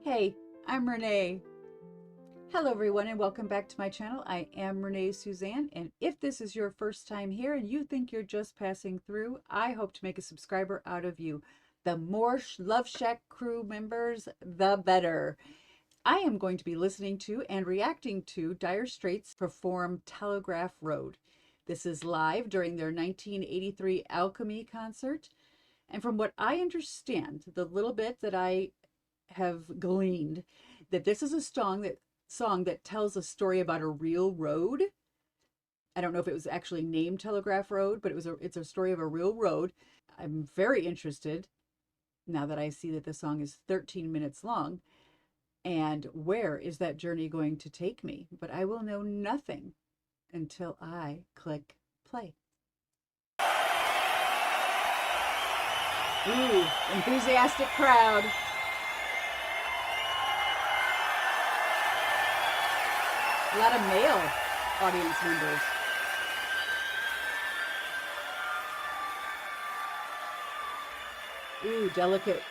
Hey, I'm Renee. Hello everyone and welcome back to my channel. I am Renée-Suzanne, and if this is your first time here and you think you're just passing through, I hope to make a subscriber out of you. The more Love Shack crew members, the better. I am going to be listening to and reacting to Dire Straits perform Telegraph Road. This is live during their 1983 Alchemy concert. And from what I understand, the little bit that I have gleaned, that this is a song that tells a story about a real road. I don't know if it was actually named Telegraph Road, but it's a story of a real road. I'm very interested now that I see that the song is 13 minutes long. And where is that journey going to take me? But I will know nothing until I click play. Ooh, enthusiastic crowd. A lot of male audience members. Ooh, delicate.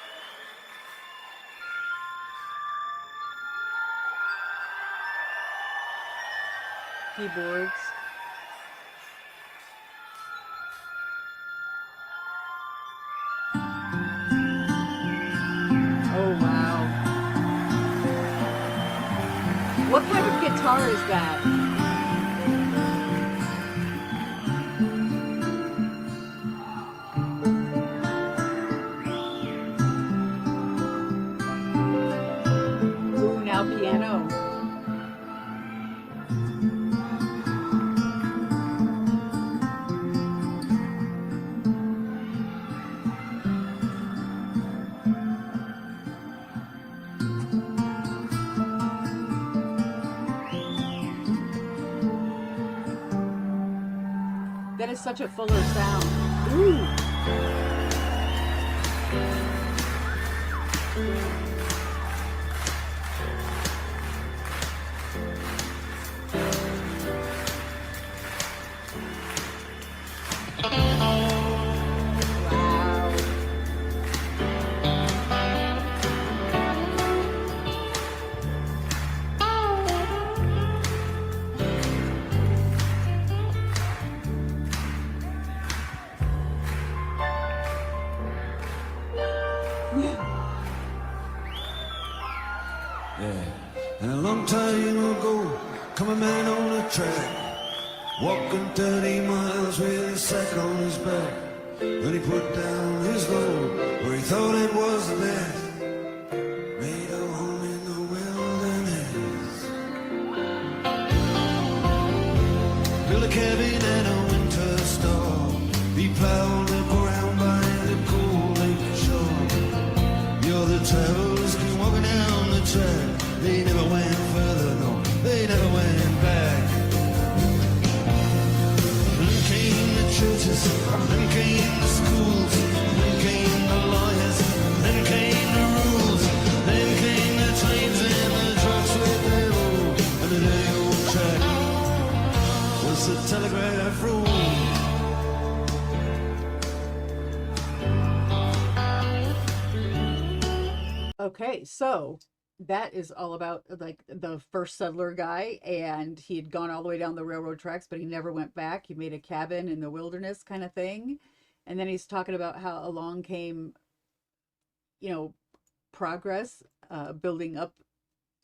Keyboards. Oh, wow. What kind of guitar is that? Ooh, now piano. That is such a fuller sound. Ooh. Yeah, and a long time ago, come a man on a track, walking 30 miles with a sack on his back. Then he put down his load where he thought it was the best. Made a home in the wilderness. Built a cabin and a winter store. He plowed the ground by the cold lake shore. You're the travelers keep walking down the track. They never went further, no, they never went back. Then came the churches, then came the schools, then came the lawyers, then came the rules, then came the trains and the trucks with their road. And the day old track was the Telegraph Road. Okay, so that is all about like the first settler guy, and he had gone all the way down the railroad tracks, but he never went back. He made a cabin in the wilderness kind of thing. And then he's talking about how along came, progress, building up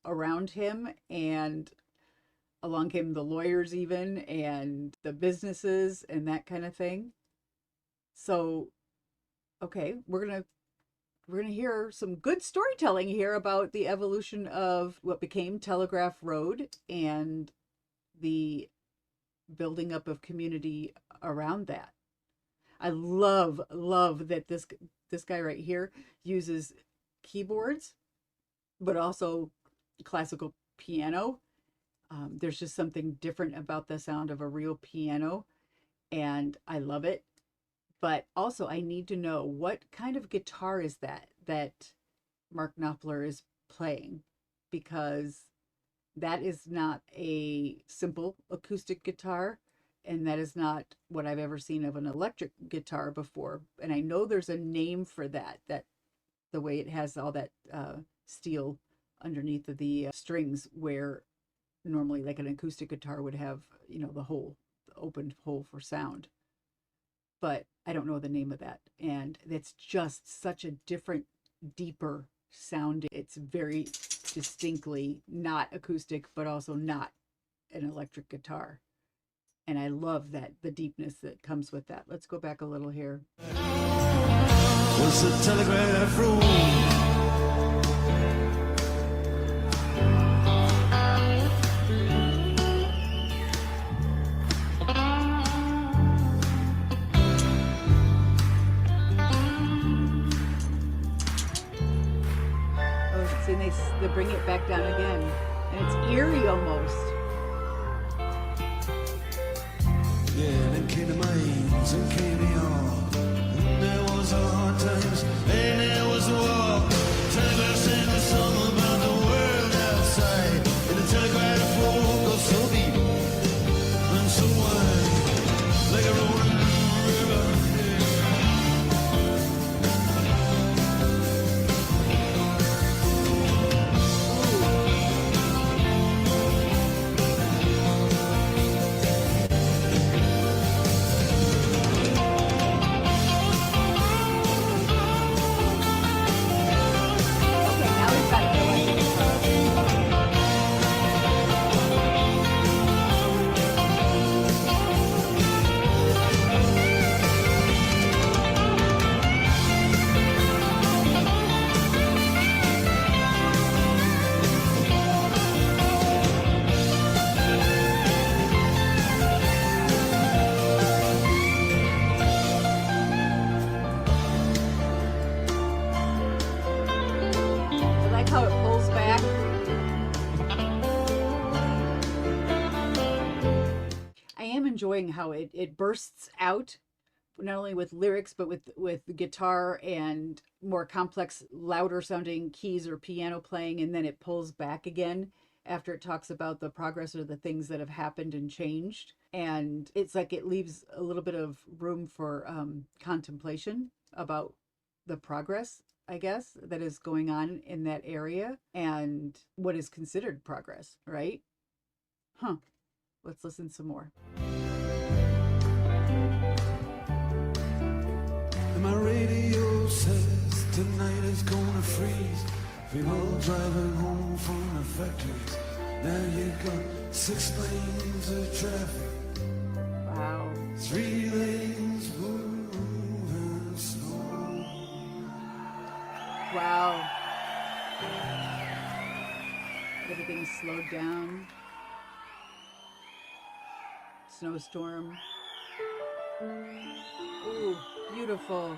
around him, and along came the lawyers even, and the businesses and that kind of thing. So, okay, we're going to hear some good storytelling here about the evolution of what became Telegraph Road and the building up of community around that. I love that this guy right here uses keyboards, but also classical piano. There's just something different about the sound of a real piano, and I love it. But also, I need to know, what kind of guitar is that Mark Knopfler is playing? Because that is not a simple acoustic guitar, and that is not what I've ever seen of an electric guitar before. And I know there's a name for that the way it has all that steel underneath of the strings, where normally like an acoustic guitar would have, the open hole for sound. But I don't know the name of that. And it's just such a different, deeper sound. It's very distinctly not acoustic, but also not an electric guitar. And I love that, the deepness that comes with that. Let's go back a little here. Was the Telegraph Road. And they bring it back down again, and it's eerie almost. Yeah, then came the mines and came the yard, and there was a hard times, and there was a war. Telegraph sang a song about the world outside, and the Telegraph Road goes so deep and so wide, like a rolling river. How it pulls back. I am enjoying how it bursts out, not only with lyrics, but with guitar and more complex, louder sounding keys or piano playing, and then it pulls back again after it talks about the progress or the things that have happened and changed. And it's like it leaves a little bit of room for contemplation about the progress, I guess, that is going on in that area and what is considered progress, right? Huh. Let's listen some more. And my radio says tonight is gonna freeze. People driving home from the factories. Now you've got 6 lanes of traffic. Wow. 3 lanes moving slow. Wow. Everything's slowed down. Snowstorm. Ooh, beautiful.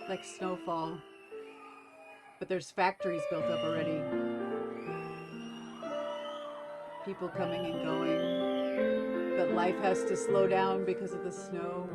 Like snowfall. But there's factories built up already. People coming and going. But life has to slow down because of the snow.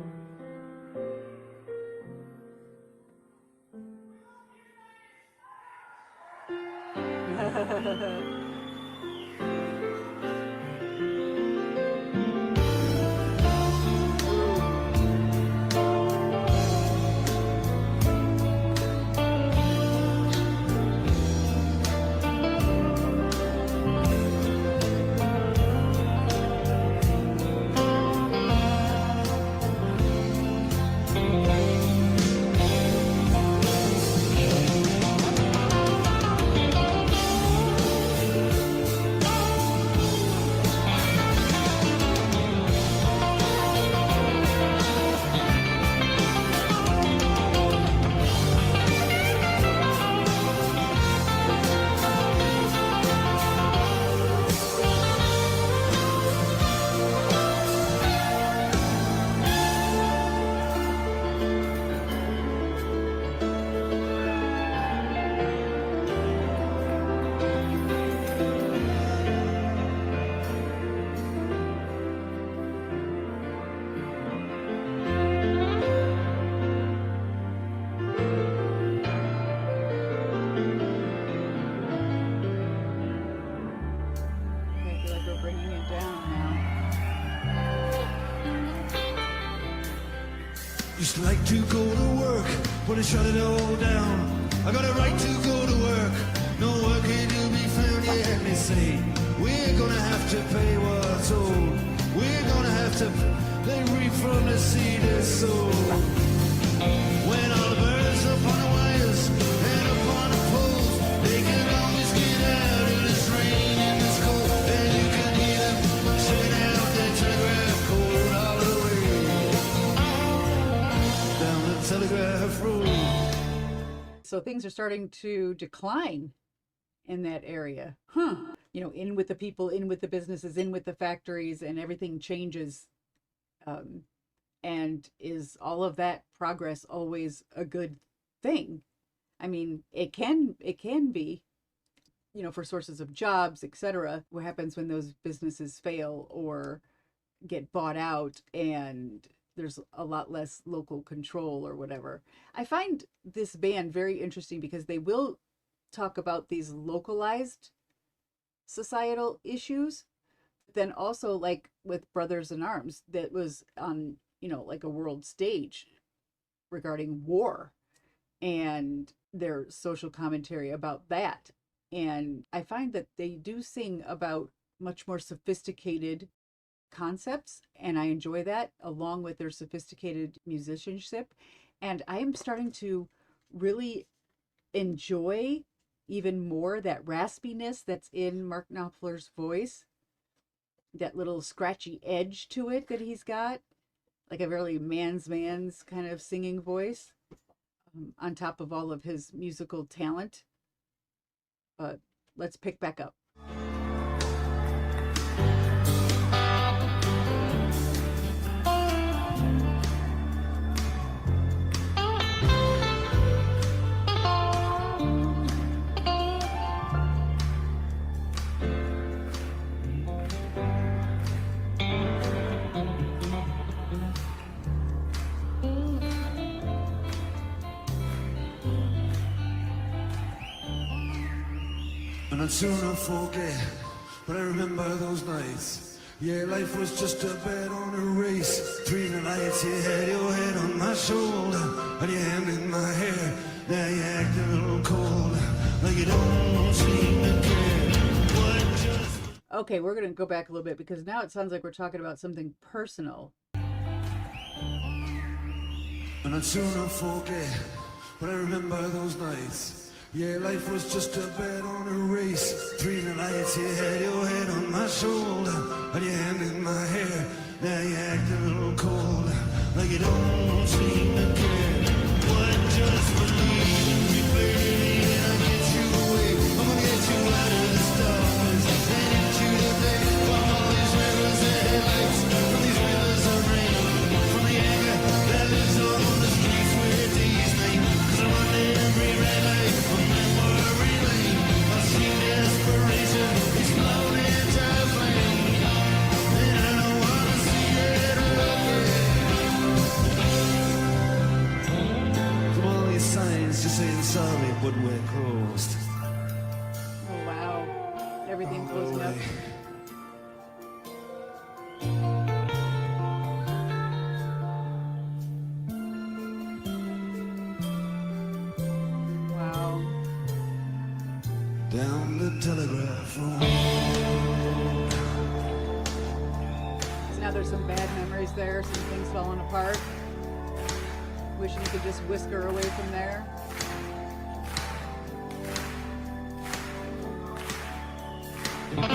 Used to like to go to work when they shut it all down. I got a right to go to work no working to be found, you heard me say. We're gonna have to pay what's owed. We're gonna have to, they reap from the seed they sow. When all the birds are upon the wires and upon the poles, they can always get out in this rain and this cold. And you can hear them singing out that telegraph code all the way down the Telegraph Road. So things are starting to decline in that area. You know, in with the people, in with the businesses, in with the factories, and everything changes. And is all of that progress always a good thing? I mean, it can be, you know, for sources of jobs, etc. What happens when those businesses fail or get bought out and there's a lot less local control or whatever. I find this band very interesting because they will talk about these localized societal issues, then also like with Brothers in Arms, that was on, you know, like a world stage regarding war and their social commentary about that. And I find that they do sing about much more sophisticated concepts, and I enjoy that, along with their sophisticated musicianship. And I am starting to really enjoy even more that raspiness that's in Mark Knopfler's voice, that little scratchy edge to it that he's got, like a very man's kind of singing voice, on top of all of his musical talent. But let's pick back up. And I'd sooner forget, but I remember those nights. Yeah, life was just a bet on a race. Between the nights, you had your head on my shoulder and your hand in my hair. Now you act a little cold, like you don't seem to care. Okay, we're going to go back a little bit because now it sounds like we're talking about something personal. And I'd sooner forget, but I remember those nights. Yeah, life was just a bet on a race. Between the nights, you had your head on my shoulder and your hand in my hair. Now you act a little cold, like you don't seem to care. Why just believe in me, baby, and I'll get you away. I'm gonna get you out of this darkness and into the day. From all these rivers and headlights, from these rivers of rain, from the anger that lives on the streets where days night. 'Cause I'm running every red light from memory lane. I see desperation exploding into flame, and I don't wanna see it again. From all these signs just saying sorry, but we're crossed. Oh, wow. Everything closing up. Wow. Down the Telegraph Road. So now there's some bad memories there, some things falling apart. Wishing you could just whisker away from there. Ooh.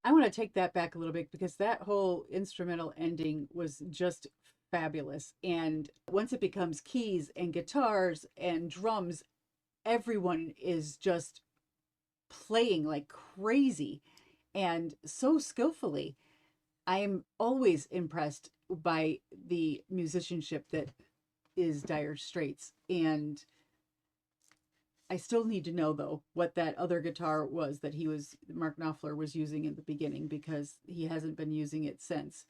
I want to take that back a little bit because that whole instrumental ending was just fabulous. And once it becomes keys and guitars and drums, everyone is just playing like crazy and so skillfully. I am always impressed by the musicianship that is Dire Straits. And I still need to know though what that other guitar was that Mark Knopfler was using in the beginning, because he hasn't been using it since.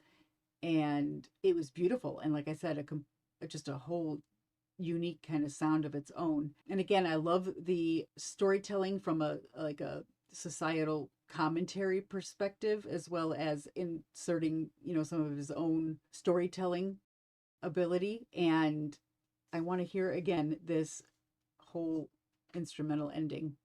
And it was beautiful, and like I said, just a whole unique kind of sound of its own. And again, I love the storytelling from a societal commentary perspective, as well as inserting, some of his own storytelling ability. And I want to hear again this whole instrumental ending.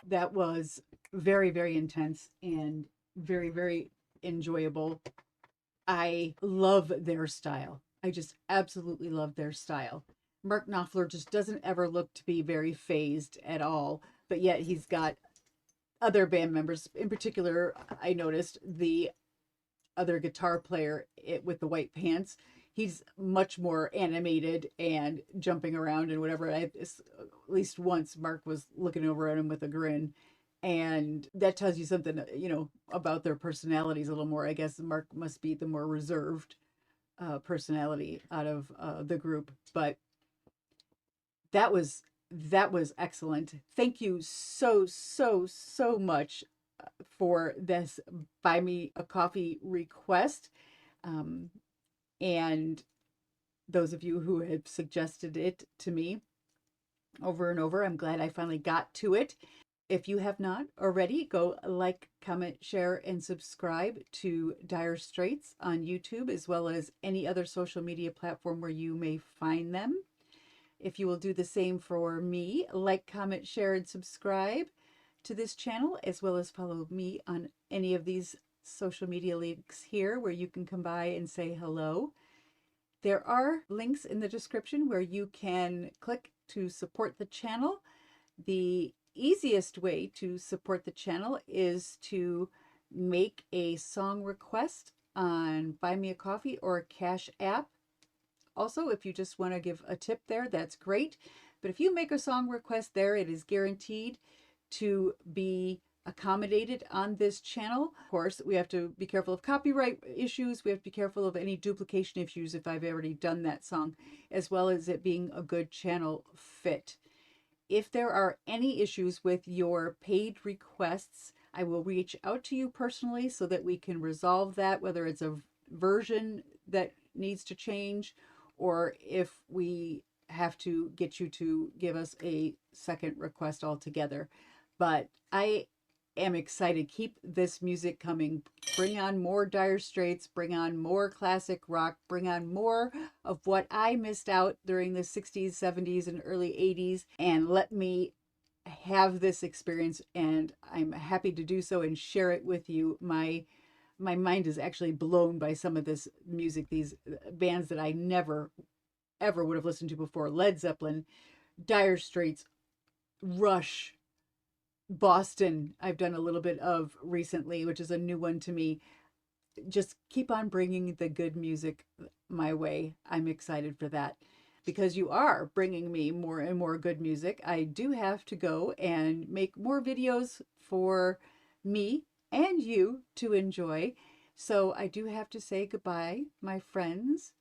That was very, very intense and very, very enjoyable. I love their style. I just absolutely love their style. Mark Knopfler just doesn't ever look to be very phased at all, but yet he's got other band members. In particular, I noticed the other guitar player with the white pants. He's much more animated and jumping around and whatever. At least once Mark was looking over at him with a grin. And that tells you something, about their personalities a little more. I guess Mark must be the more reserved personality out of the group. But that was excellent. Thank you so much for this buy me a coffee request. And those of you who have suggested it to me over and over, I'm glad I finally got to it. If you have not already, go like, comment, share, and subscribe to Dire Straits on YouTube, as well as any other social media platform where you may find them. If you will do the same for me, like, comment, share, and subscribe to this channel, as well as follow me on any of these social media links here where you can come by and say hello. There are links in the description where you can click to support the channel. The easiest way to support the channel is to make a song request on Buy Me a Coffee or CashApp. Also, if you just want to give a tip there, that's great. But if you make a song request there, it is guaranteed to be accommodated on this channel. Of course, we have to be careful of copyright issues. We have to be careful of any duplication issues if I've already done that song, as well as it being a good channel fit. If there are any issues with your paid requests, I will reach out to you personally so that we can resolve that, whether it's a version that needs to change, or if we have to get you to give us a second request altogether. But I am excited. Keep this music coming. Bring on more Dire Straits, bring on more classic rock, bring on more of what I missed out during the 60s, 70s, and early 80s, and let me have this experience, and I'm happy to do so and share it with you. My mind is actually blown by some of this music, these bands that I never ever would have listened to before. Led Zeppelin, Dire Straits, Rush, Boston, I've done a little bit of recently, which is a new one to me. Just keep on bringing the good music my way. I'm excited for that because you are bringing me more and more good music. I do have to go and make more videos for me and you to enjoy. So I do have to say goodbye, my friends.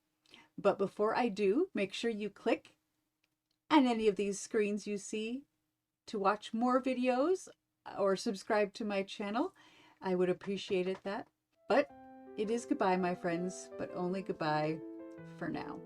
But before I do, make sure you click on any of these screens you see to watch more videos or subscribe to my channel. I would appreciate it that. But it is goodbye, my friends, but only goodbye for now.